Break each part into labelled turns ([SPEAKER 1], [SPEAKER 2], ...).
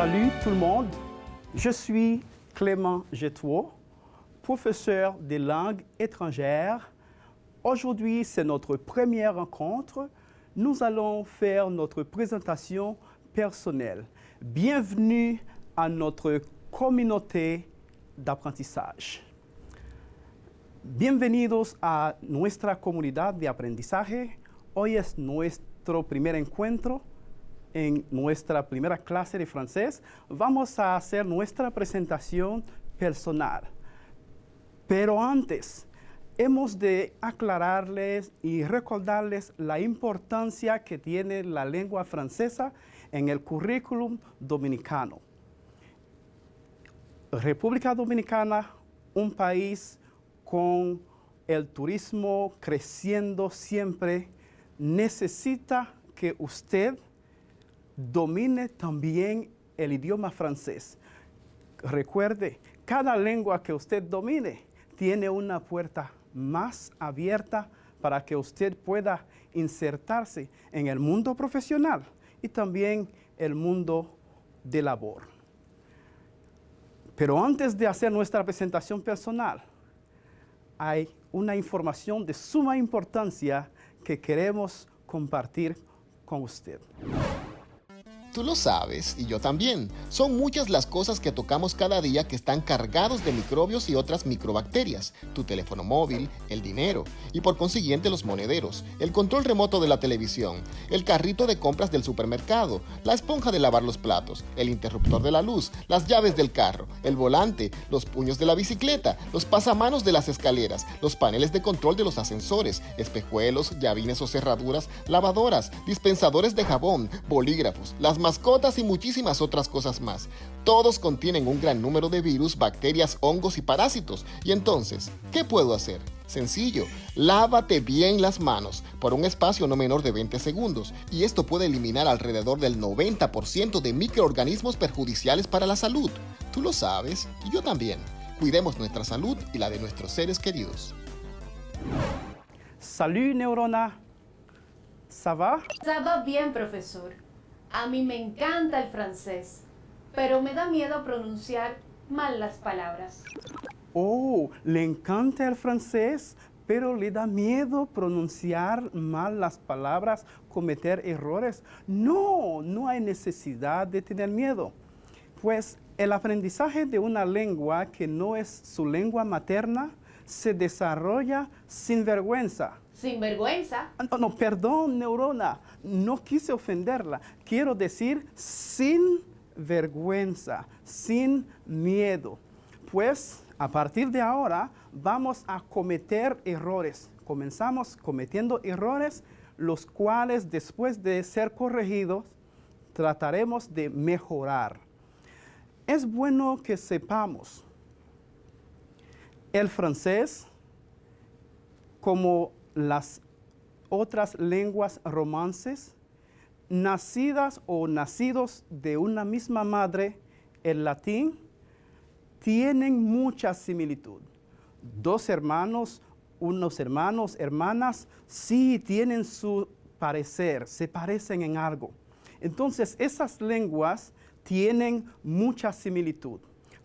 [SPEAKER 1] Salut tout le monde, je suis Clément Gétuot, professeur de langues étrangères. Aujourd'hui, c'est notre première rencontre. Nous allons faire notre présentation personnelle. Bienvenue à notre communauté d'aprendizaje. Bienvenidos a nuestra comunidad de aprendizaje. Hoy es nuestro primer encuentro en nuestra primera clase de francés. Vamos a hacer nuestra presentación personal. Pero antes, hemos de aclararles y recordarles la importancia que tiene la lengua francesa en el currículum dominicano. República Dominicana, un país con el turismo creciendo siempre, necesita que usted domine también el idioma francés. Recuerde, cada lengua que usted domine tiene una puerta más abierta para que usted pueda insertarse en el mundo profesional y también el mundo de labor. Pero antes de hacer nuestra presentación personal, hay una información de suma importancia que queremos compartir con usted.
[SPEAKER 2] Tú lo sabes, y yo también. Son muchas las cosas que tocamos cada día que están cargados de microbios y otras microbacterias. Tu teléfono móvil, el dinero, y por consiguiente los monederos, el control remoto de la televisión, el carrito de compras del supermercado, la esponja de lavar los platos, el interruptor de la luz, las llaves del carro, el volante, los puños de la bicicleta, los pasamanos de las escaleras, los paneles de control de los ascensores, espejuelos, llavines o cerraduras, lavadoras, dispensadores de jabón, bolígrafos, las mascotas y muchísimas otras cosas más. Todos contienen un gran número de virus, bacterias, hongos y parásitos. Y entonces, ¿qué puedo hacer? Sencillo, lávate bien las manos por un espacio no menor de 20 segundos y esto puede eliminar alrededor del 90% de microorganismos perjudiciales para la salud. Tú lo sabes y yo también. Cuidemos nuestra salud y la de nuestros seres queridos.
[SPEAKER 1] Salut neurona, ¿ça va?
[SPEAKER 3] Ça va bien, profesor. A mí me encanta el francés, pero me da miedo pronunciar mal las palabras.
[SPEAKER 1] Oh, le encanta el francés, pero le da miedo pronunciar mal las palabras, cometer errores. No, no hay necesidad de tener miedo. Pues el aprendizaje de una lengua que no es su lengua materna se desarrolla sin vergüenza.
[SPEAKER 3] ¿Sin vergüenza?
[SPEAKER 1] No, perdón, neurona, no quise ofenderla. Quiero decir sin vergüenza, sin miedo. Pues a partir de ahora vamos a cometer errores. Comenzamos cometiendo errores, los cuales después de ser corregidos, trataremos de mejorar. Es bueno que sepamos el francés como las otras lenguas romances, nacidas o nacidos de una misma madre, el latín, tienen mucha similitud. Dos hermanos, unos hermanos, hermanas, sí tienen su parecer, se parecen en algo. Entonces, esas lenguas tienen mucha similitud.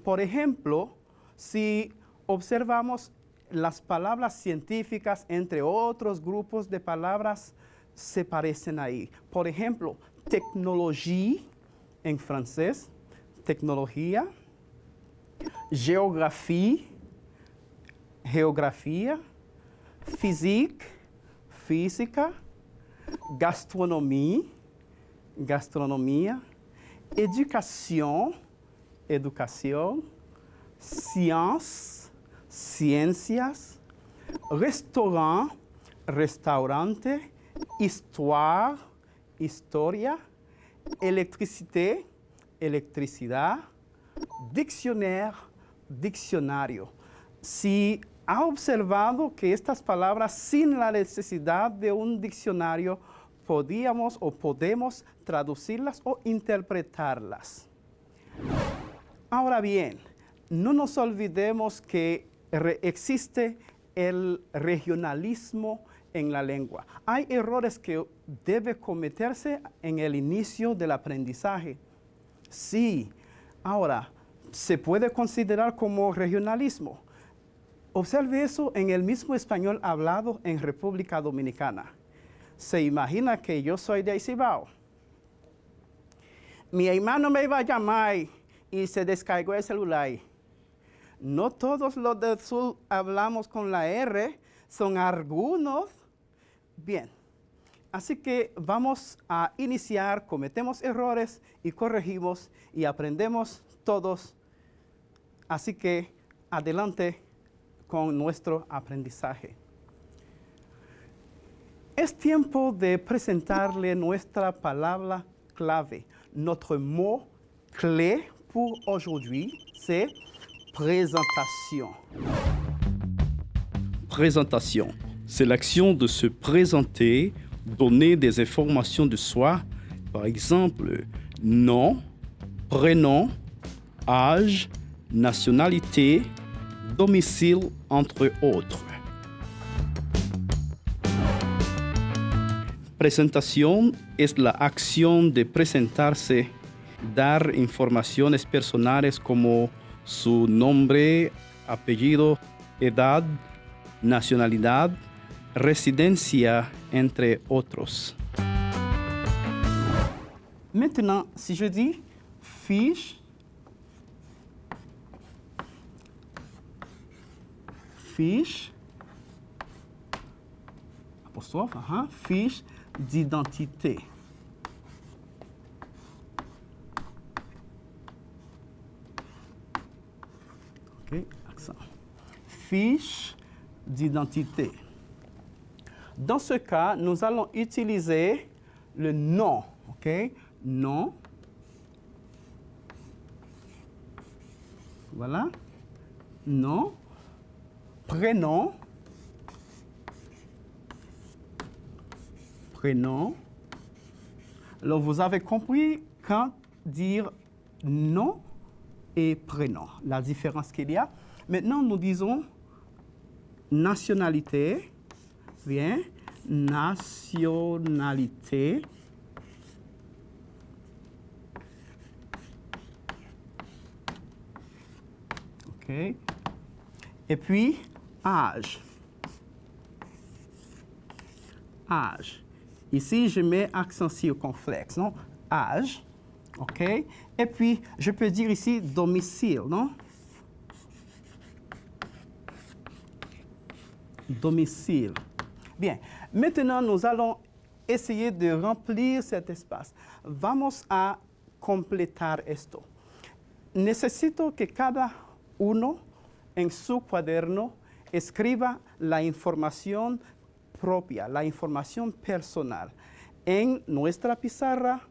[SPEAKER 1] Por ejemplo, si observamos las palabras científicas, entre otros grupos de palabras, se parecen ahí. Por ejemplo, tecnología en francés, tecnología, geografía, geografía, física, gastronomía, gastronomía, educación, educación, ciencias, restaurante, historia, electricidad, diccionario. Si ha observado que estas palabras, sin la necesidad de un diccionario, podemos traducirlas o interpretarlas. Ahora bien, no nos olvidemos que existe el regionalismo en la lengua. Hay errores que deben cometerse en el inicio del aprendizaje. Sí. Ahora, se puede considerar como regionalismo. Observe eso en el mismo español hablado en República Dominicana. Se imagina que yo soy de Cibao. Mi hermano me iba a llamar y se descargó el celular. No todos los del sur hablamos con la R, son algunos. Bien, así que vamos a iniciar, cometemos errores y corregimos y aprendemos todos. Así que adelante con nuestro aprendizaje. Es tiempo de presentarle nuestra palabra clave. Notre mot clé pour aujourd'hui, c'est présentation.
[SPEAKER 4] Présentation. C'est l'action de se présenter, donner des informations de soi, par exemple, nom, prénom, âge, nationalité, domicile, entre autres. Presentación es la acción de presentarse, dar informaciones personales como su nombre, apellido, edad, nacionalidad, residencia, entre otros.
[SPEAKER 1] Maintenant, si je dis fiche, apostrophe, fiche d'identité. OK, accent. Fiche d'identité. Dans ce cas, nous allons utiliser le nom, OK? Nom. Voilà. Nom. Prénom. Prénom. Alors, vous avez compris quand dire nom et prénom, la différence qu'il y a. Maintenant, nous disons nationalité. Bien, nationalité. OK. Et puis, âge. Âge. Ici, je mets accent circonflexe, non? Âge. OK. Et puis, je peux dire ici domicile, non? Domicile. Bien. Maintenant, nous allons essayer de remplir cet espace. Vamos a completar esto. Necesito que cada uno en su cuaderno escriba la información propia, la información personal. En nuestra pizarra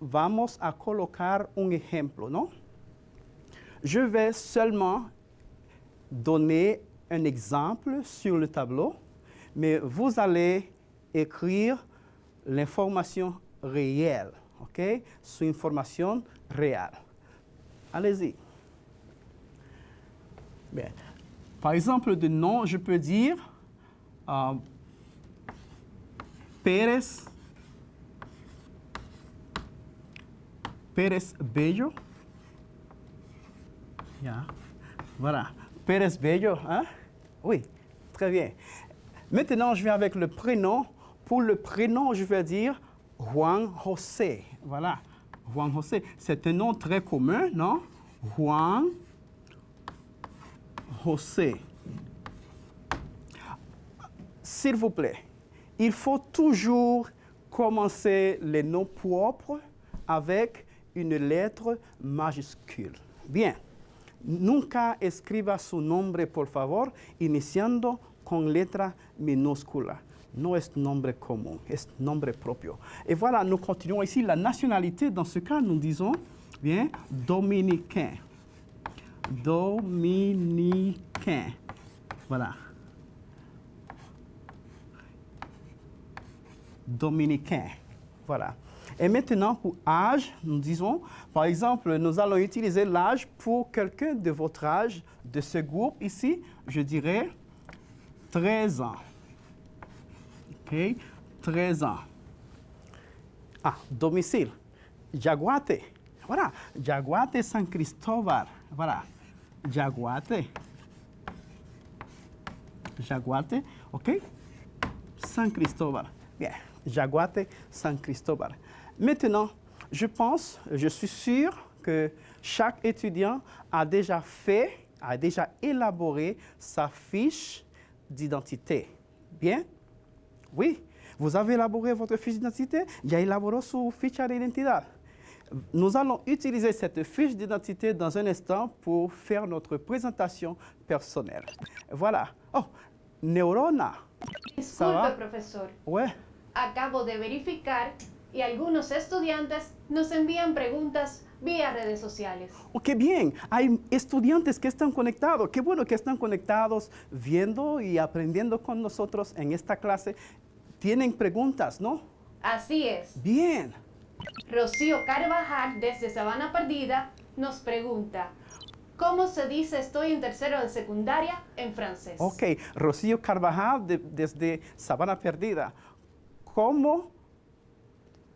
[SPEAKER 1] vamos a colocar un ejemplo, ¿no? Je vais seulement donner un exemple sur le tableau, mais vous allez écrire l'information réelle, OK? Su información real. Allez-y. Bien. Par exemple, de nom, je peux dire Pérez Bello. Yeah. Voilà. Pérez Bello, hein? Oui, très bien. Maintenant, je viens avec le prénom. Pour le prénom, je vais dire Juan José. Voilà. Juan José. C'est un nom très commun, non? Juan José. S'il vous plaît, il faut toujours commencer les noms propres avec une lettre majuscule. Bien. Nunca escriba su nombre, por favor, iniciando con letra minúscula. No es nombre común, es nombre propio. Et voilà, nous continuons ici. La nationalité, dans ce cas, nous disons, bien, dominicain. Dominicain. Voilà. Dominicain. Voilà. Et maintenant, pour âge, nous disons, par exemple, nous allons utiliser l'âge pour quelqu'un de votre âge, de ce groupe ici, je dirais 13 ans. OK? 13 ans. Ah, domicile. Yaguate. Voilà, Yaguate, San Cristóbal. Voilà, Yaguate. Yaguate, ok? San Cristóbal. Bien, Yaguate, San Cristóbal. Maintenant, je suis sûr que chaque étudiant a déjà élaboré sa fiche d'identité. Bien? Oui, vous avez élaboré votre fiche d'identité, ya élaboró su ficha de identidad. Nous allons utiliser cette fiche d'identité dans un instant pour faire notre présentation personnelle. Voilà. Oh, Neurona. ¿Ça va?
[SPEAKER 3] Disculpe, profesor.
[SPEAKER 1] Ouais.
[SPEAKER 3] Acabo de verificar y algunos estudiantes nos envían preguntas vía redes sociales.
[SPEAKER 1] Oh, qué bien. Hay estudiantes que están conectados. Qué bueno que están conectados viendo y aprendiendo con nosotros en esta clase. Tienen preguntas, ¿no?
[SPEAKER 3] Así es.
[SPEAKER 1] Bien.
[SPEAKER 3] Rocío Carvajal, desde Sabana Perdida, nos pregunta, ¿cómo se dice estoy en tercero de secundaria en francés?
[SPEAKER 1] Ok, Rocío Carvajal desde Sabana Perdida. ¿Cómo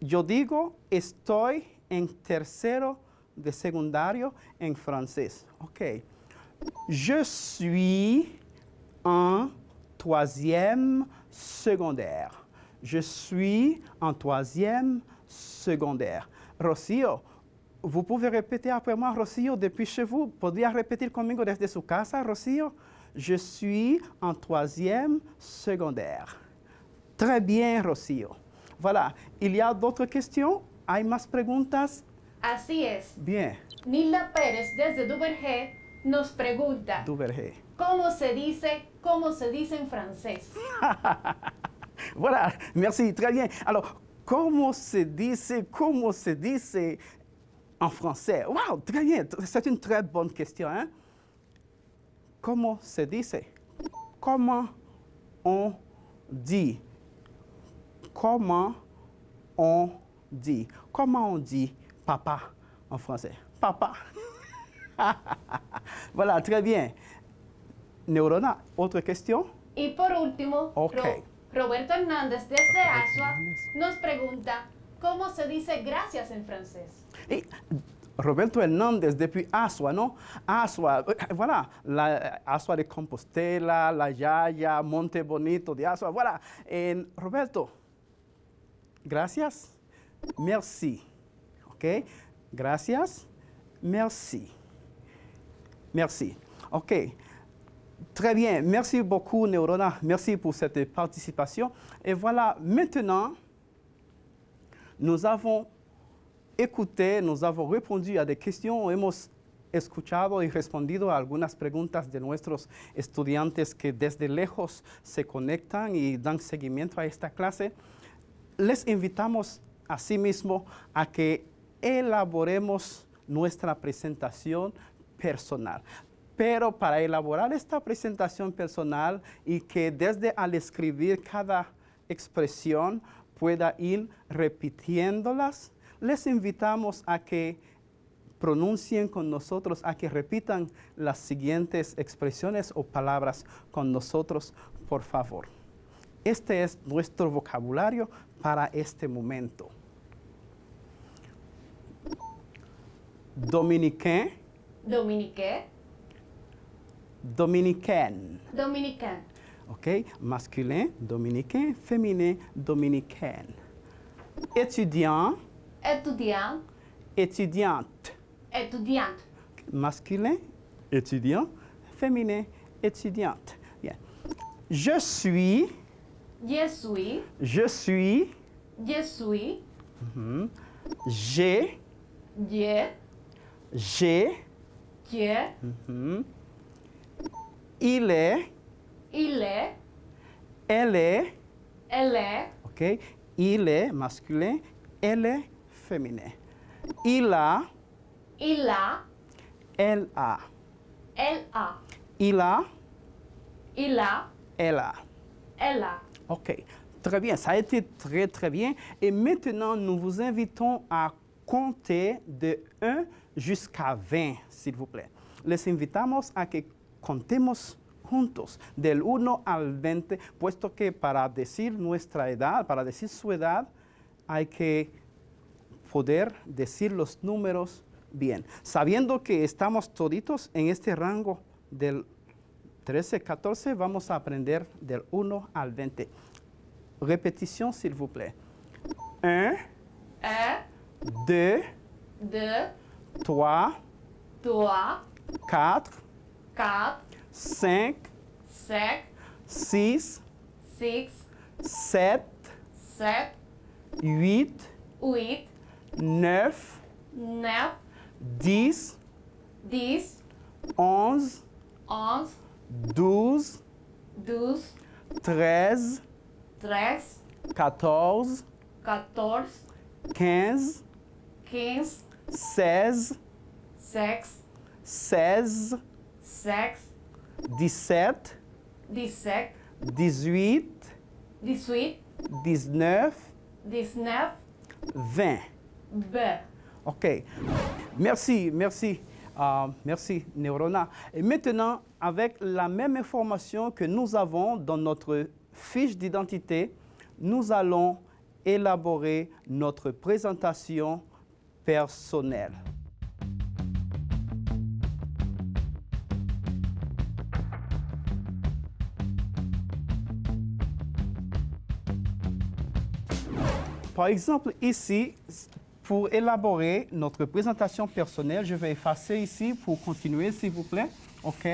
[SPEAKER 1] yo digo estoy en tercero de secundario en francés? Ok. Je suis en troisième secondaire. Je suis en troisième secondaire. Rocío, vous pouvez répéter après moi, Rocío, depuis chez vous. ¿Podría repetir conmigo desde su casa, Rocío? Je suis en troisième secondaire. Très bien, Rocío. Voilà. Il y a d'autres questions? ¿Hay más preguntas?
[SPEAKER 3] Así es.
[SPEAKER 1] Bien.
[SPEAKER 3] Nilda Pérez, desde Duvergé, nos pregunta,
[SPEAKER 1] Duvergé.
[SPEAKER 3] ¿cómo se dice en francés?
[SPEAKER 1] Voilà, merci, très bien. Alors, comment se dice en français? Wow, très bien, c'est une très bonne question. Hein? Comment se dice? Comment on dit? Comment on dit? Comment on dit papa en français? Papa. Voilà, très bien. Neurona, autre question?
[SPEAKER 3] Y por último,
[SPEAKER 1] Ok.
[SPEAKER 3] Roberto Hernández, desde Asua, nos pregunta, ¿cómo se dice gracias en francés?
[SPEAKER 1] Et Roberto Hernández depuis Asua, non? Asua, voilà, la Asua de Compostela, la Yaya, Monte Bonito de Asua, voilà. Roberto, gracias, merci, ok? Gracias, merci, merci, ok. Très bien, merci beaucoup Neurona, merci pour cette participation. Et voilà, maintenant, nous avons écouté, nous avons répondu a des questions, hemos escuchado y respondido a algunas preguntas de nuestros estudiantes que desde lejos se conectan y dan seguimiento a esta clase. Les invitamos asimismo a que elaboremos nuestra presentación personal. Pero para elaborar esta presentación personal y que desde al escribir cada expresión pueda ir repitiéndolas, les invitamos a que pronuncien con nosotros, a que repitan las siguientes expresiones o palabras con nosotros, por favor. Este es nuestro vocabulario para este momento. Dominicain.
[SPEAKER 3] Dominiqué,
[SPEAKER 1] Dominicaine.
[SPEAKER 3] dominicain,
[SPEAKER 1] OK? Masculin, dominicain. Féminin, dominicaine. Étudiant,
[SPEAKER 3] étudiant,
[SPEAKER 1] étudiante.
[SPEAKER 3] étudiante,
[SPEAKER 1] Masculin, étudiant. Féminin, étudiante. Bien. Je suis,
[SPEAKER 3] je suis,
[SPEAKER 1] je suis.
[SPEAKER 3] je suis,
[SPEAKER 1] J'ai,
[SPEAKER 3] je,
[SPEAKER 1] j'ai.
[SPEAKER 3] je,
[SPEAKER 1] Il est,
[SPEAKER 3] il est,
[SPEAKER 1] elle est.
[SPEAKER 3] elle est,
[SPEAKER 1] OK? Il est masculin, elle est féminin. Il a,
[SPEAKER 3] il a,
[SPEAKER 1] elle a.
[SPEAKER 3] elle a,
[SPEAKER 1] Il a,
[SPEAKER 3] il a,
[SPEAKER 1] elle a.
[SPEAKER 3] elle a.
[SPEAKER 1] OK. Très bien, ça a été très, très bien. Et maintenant, nous vous invitons à compter de 1 jusqu'à 20, s'il vous plaît. Les invitamos a que contemos juntos del 1 al 20, puesto que para decir nuestra edad, para decir su edad, hay que poder decir los números bien. Sabiendo que estamos toditos en este rango del 13, 14, vamos a aprender del 1 al 20. Répétition, s'il vous plaît. 1, 2,
[SPEAKER 3] 2,
[SPEAKER 1] 3,
[SPEAKER 3] 3,
[SPEAKER 1] 4,
[SPEAKER 3] 4,
[SPEAKER 1] 5,
[SPEAKER 3] 5,
[SPEAKER 1] 6,
[SPEAKER 3] 6,
[SPEAKER 1] 7,
[SPEAKER 3] 7,
[SPEAKER 1] 8,
[SPEAKER 3] 8,
[SPEAKER 1] 9,
[SPEAKER 3] 9,
[SPEAKER 1] 10,
[SPEAKER 3] 10,
[SPEAKER 1] 11,
[SPEAKER 3] 11,
[SPEAKER 1] 12,
[SPEAKER 3] 12,
[SPEAKER 1] 13,
[SPEAKER 3] 13,
[SPEAKER 1] 14,
[SPEAKER 3] 14,
[SPEAKER 1] 15,
[SPEAKER 3] 15,
[SPEAKER 1] 16,
[SPEAKER 3] 16,
[SPEAKER 1] 16,
[SPEAKER 3] 16,
[SPEAKER 1] 17,
[SPEAKER 3] 17,
[SPEAKER 1] 18,
[SPEAKER 3] 18,
[SPEAKER 1] 19,
[SPEAKER 3] 19,
[SPEAKER 1] 20.
[SPEAKER 3] B.
[SPEAKER 1] OK. Merci, merci. Merci, Neurona. Et maintenant, avec la même information que nous avons dans notre fiche d'identité, nous allons élaborer notre présentation personnelle. Par exemple, ici, pour élaborer notre présentation personnelle, je vais effacer ici pour continuer, s'il vous plaît. OK?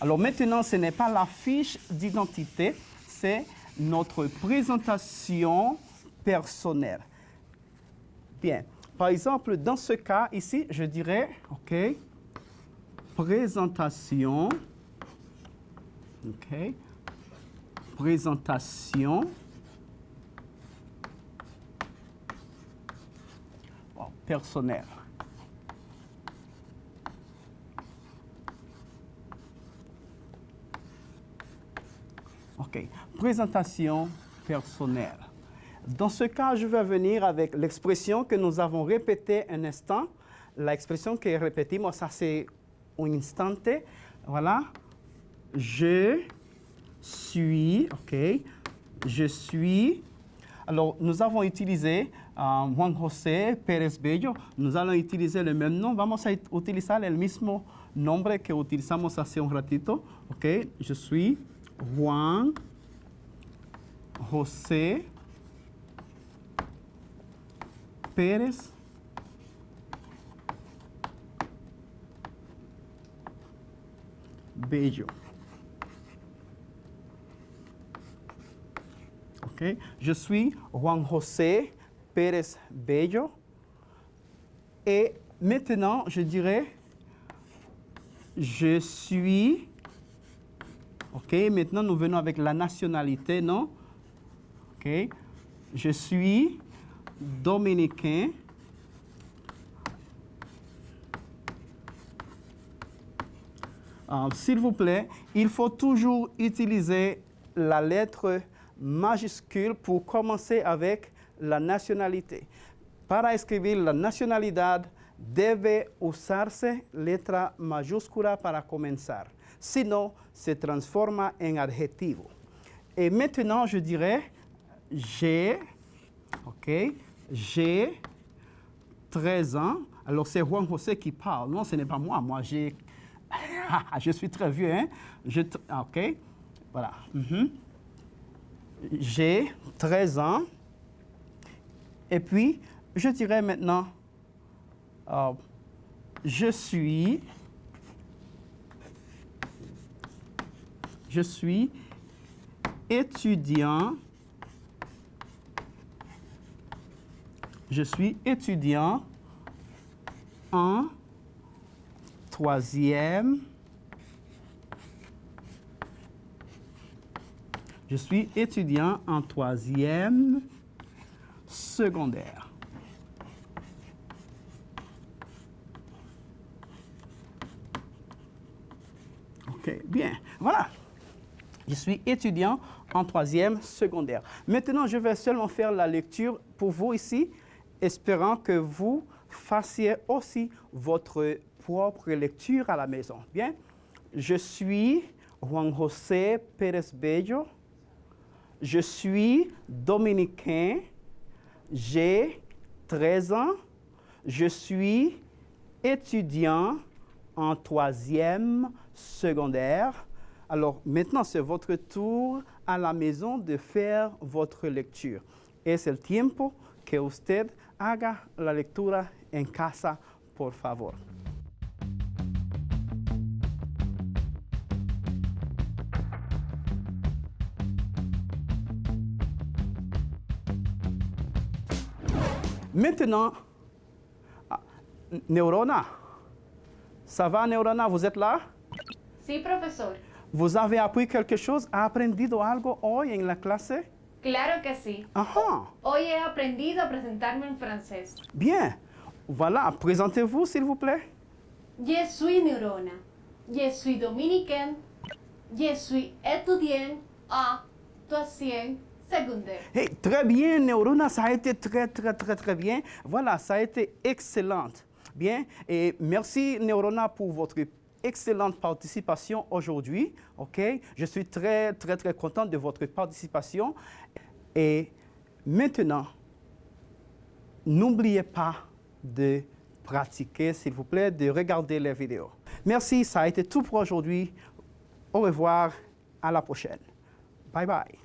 [SPEAKER 1] Alors maintenant, ce n'est pas la fiche d'identité, c'est notre présentation personnelle. Bien. Par exemple, dans ce cas ici, je dirais, OK, présentation, OK, présentation personnelle. OK, présentation personnelle. Dans ce cas, je vais venir avec l'expression que nous avons répétée un instant. L'expression que répétimos hace un instante. Voilà. Je suis, OK, je suis. Alors, nous avons utilisé Juan José Pérez Bello. Nous allons utiliser le même nom. Vamos a utilizar el mismo nombre que utilizamos hace un ratito. OK, je suis Juan José Pérez Bello. Okay. Je suis Juan José Pérez Bello. Et maintenant, je dirais, je suis, OK, maintenant nous venons avec la nationalité, non? OK, je suis dominicain. S'il vous plaît, il faut toujours utiliser la lettre majuscule pour commencer avec la nacionalidad. Para escribir la nacionalidad debe usarse letra mayúscula para comenzar. Sinon, se transforma en adjetivo. Et maintenant, je dirais, j'ai 13 ans. Alors, c'est Juan José qui parle. Non, ce n'est pas moi. Moi, je suis très vieux, hein? OK, voilà. J'ai 13 ans. Et puis, je dirais maintenant, je suis étudiant. Je suis étudiant en troisième. Je suis étudiant en troisième secondaire. OK, bien. Voilà. Je suis étudiant en troisième secondaire. Maintenant, je vais seulement faire la lecture pour vous ici, espérant que vous fassiez aussi votre propre lecture à la maison. Bien. Je suis Juan José Pérez Bello. Je suis dominicain. J'ai 13 ans. Je suis étudiant en 3e secondaire. Alors maintenant, c'est votre tour à la maison de faire votre lecture. Es el tiempo que usted haga la lectura en casa, por favor. Maintenant, Neurona, ça va Neurona, vous êtes là?
[SPEAKER 3] Sí, profesor.
[SPEAKER 1] ¿Vous avez appris quelque chose? ¿Ha aprendido algo hoy en la clase?
[SPEAKER 3] Claro que sí.
[SPEAKER 1] Ajá,
[SPEAKER 3] Hoy he aprendido a presentarme en francés.
[SPEAKER 1] bien. Voilà, présentez-vous s'il vous plaît.
[SPEAKER 3] Je suis Neurona. Je suis dominicaine. Je suis étudiant en 3e secondaire.
[SPEAKER 1] Hey, très bien, Neurona, ça a été très bien. Voilà, ça a été excellent. Bien, et merci Neurona pour votre excellente participation aujourd'hui. OK? Je suis très content de votre participation. Et maintenant, n'oubliez pas de pratiquer, s'il vous plaît, de regarder les vidéos. Merci, ça a été tout pour aujourd'hui. Au revoir, à la prochaine. Bye bye.